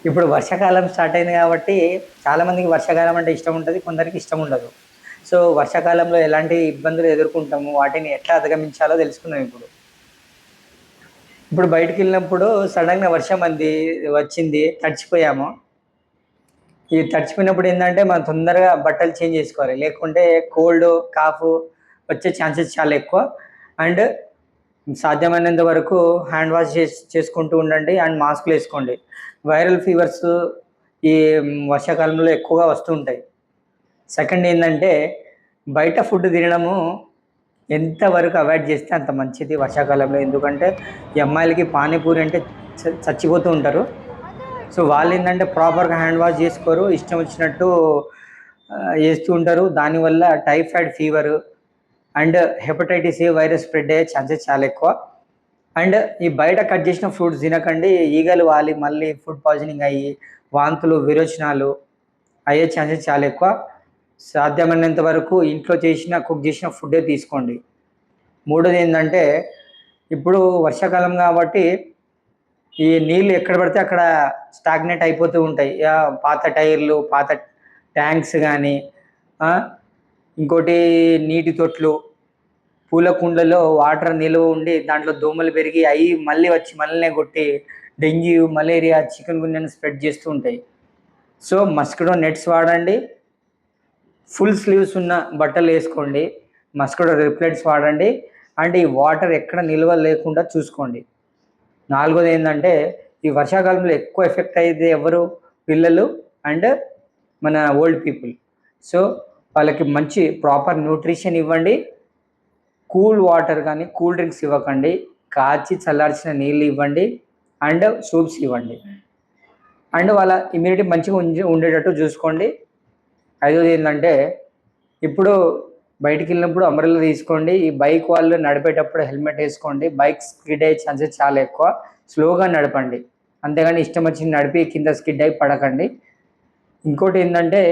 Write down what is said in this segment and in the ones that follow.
ఇప్పుడు వర్షాకాలం స్టార్ట్ అయింది కాబట్టి చాలామందికి వర్షాకాలం అంటే ఇష్టం ఉంటుంది, కొందరికి ఇష్టం ఉండదు. సో వర్షాకాలంలో ఎలాంటి ఇబ్బందులు ఎదుర్కొంటాము, వాటిని ఎట్లా అధిగమించాలో తెలుసుకుందాం ఇప్పుడు. ఇప్పుడు బయటికి వెళ్ళినప్పుడు సడన్గా వర్షం వచ్చింది, తడిచిపోయాము. ఈ తడిచిపోయినప్పుడు ఏంటంటే మనం తొందరగా బట్టలు చేంజ్ చేసుకోవాలి, లేకుంటే కోల్డ్ కాఫ్ వచ్చే ఛాన్సెస్ చాలా ఎక్కువ. అండ్ సాధ్యమైనంత వరకు హ్యాండ్ వాష్ చేసుకుంటూ ఉండండి అండ్ మాస్క్లు వేసుకోండి. వైరల్ ఫీవర్స్ ఈ వర్షాకాలంలో ఎక్కువగా వస్తూ ఉంటాయి. సెకండ్ ఏంటంటే బయట ఫుడ్ తినడము ఎంతవరకు అవాయిడ్ చేస్తే అంత మంచిది వర్షాకాలంలో. ఎందుకంటే ఈ అమ్మాయిలకి పానీపూరి అంటే చచ్చిపోతూ ఉంటారు. సో వాళ్ళు ఏంటంటే ప్రాపర్గా హ్యాండ్ వాష్ చేసుకోరు, ఇష్టం వచ్చినట్టు వేస్తూ ఉంటారు. దానివల్ల typhoid fever and hepatitis A virus spread అయ్యే ఛాన్సెస్ చాలా ఎక్కువ. అండ్ ఈ బయట కట్ చేసిన ఫ్రూట్స్ తినకండి, ఈగలు వాలి మళ్ళీ ఫుడ్ పాయిజనింగ్ అయ్యి వాంతులు విరోచనాలు అయ్యే ఛాన్సెస్ చాలా ఎక్కువ. సాధ్యమైనంత వరకు ఇంట్లో కుక్ చేసిన ఫుడ్డే తీసుకోండి. మూడోది ఏంటంటే ఇప్పుడు వర్షాకాలం కాబట్టి ఈ నీళ్ళు ఎక్కడ పడితే అక్కడ స్టాగ్నేట్ అయిపోతూ ఉంటాయి. పాత టైర్లు, పాత ట్యాంక్స్ కానీ, ఇంకోటి నీటి తొట్లు, పూల కుండలో వాటర్ నిల్వ ఉండి దాంట్లో దోమలు పెరిగి అవి మళ్ళీ వచ్చి మళ్ళీ కొట్టి డెంగ్యూ, మలేరియా, చికెన్ గున్యాను స్ప్రెడ్ చేస్తూ ఉంటాయి. సో మస్కిటో నెట్స్ వాడండి, ఫుల్ స్లీవ్స్ ఉన్న బట్టలు వేసుకోండి, మస్కిటో రిప్లెంట్స్ వాడండి అండ్ ఈ వాటర్ ఎక్కడ నిల్వ లేకుండా చూసుకోండి. నాలుగోది ఏంటంటే ఈ వర్షాకాలంలో ఎక్కువ ఎఫెక్ట్ అయ్యేది ఎవరు? పిల్లలు అండ్ మన ఓల్డ్ పీపుల్. సో వాళ్ళకి మంచి ప్రాపర్ న్యూట్రిషన్ ఇవ్వండి, కూల్ వాటర్ కానీ కూల్ డ్రింక్స్ ఇవ్వకండి, కాచి చల్లార్చిన నీళ్ళు ఇవ్వండి అండ్ సూప్స్ ఇవ్వండి. అండ్ వాళ్ళ ఇమ్యూనిటీ మంచిగా ఉండేటట్టు చూసుకోండి. ఐదోది ఏంటంటే ఇప్పుడు బయటికి వెళ్ళినప్పుడు అంబ్రెల్లా తీసుకోండి. ఈ బైక్ వాళ్ళు నడిపేటప్పుడు హెల్మెట్ వేసుకోండి. బైక్ స్కిడ్ అయ్యే ఛాన్సెస్ చాలా ఎక్కువ. స్లోగా నడపండి, అంతేగాని ఇష్టం వచ్చింది నడిపి కింద స్కిడ్ అయి పడకండి. ఇంకోటి ఏంటంటే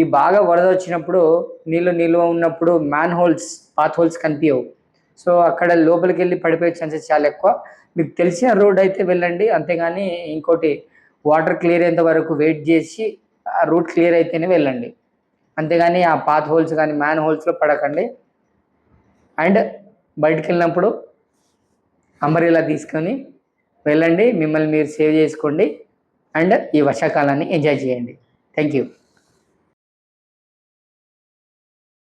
ఈ బాగా వరద వచ్చినప్పుడు నీళ్ళు నిల్వ ఉన్నప్పుడు పాత్ హోల్స్ కనిపించవు. సో అక్కడ లోపలికి వెళ్ళి పడిపోయే ఛాన్సెస్ చాలా ఎక్కువ. మీకు తెలిసిన రోడ్ అయితే వెళ్ళండి, అంతేగాని ఇంకోటి వాటర్ క్లియర్ అయ్యేంత వరకు వెయిట్ చేసి ఆ రూట్ క్లియర్ అయితేనే వెళ్ళండి, అంతేగాని ఆ పాత్ హోల్స్ కానీ హోల్స్లో పడకండి. అండ్ బయటికి వెళ్ళినప్పుడు అంబ్రెల్లా తీసుకొని వెళ్ళండి, మిమ్మల్ని మీరు సేవ్ చేసుకోండి అండ్ ఈ వర్షాకాలాన్ని ఎంజాయ్ చేయండి. Thank you.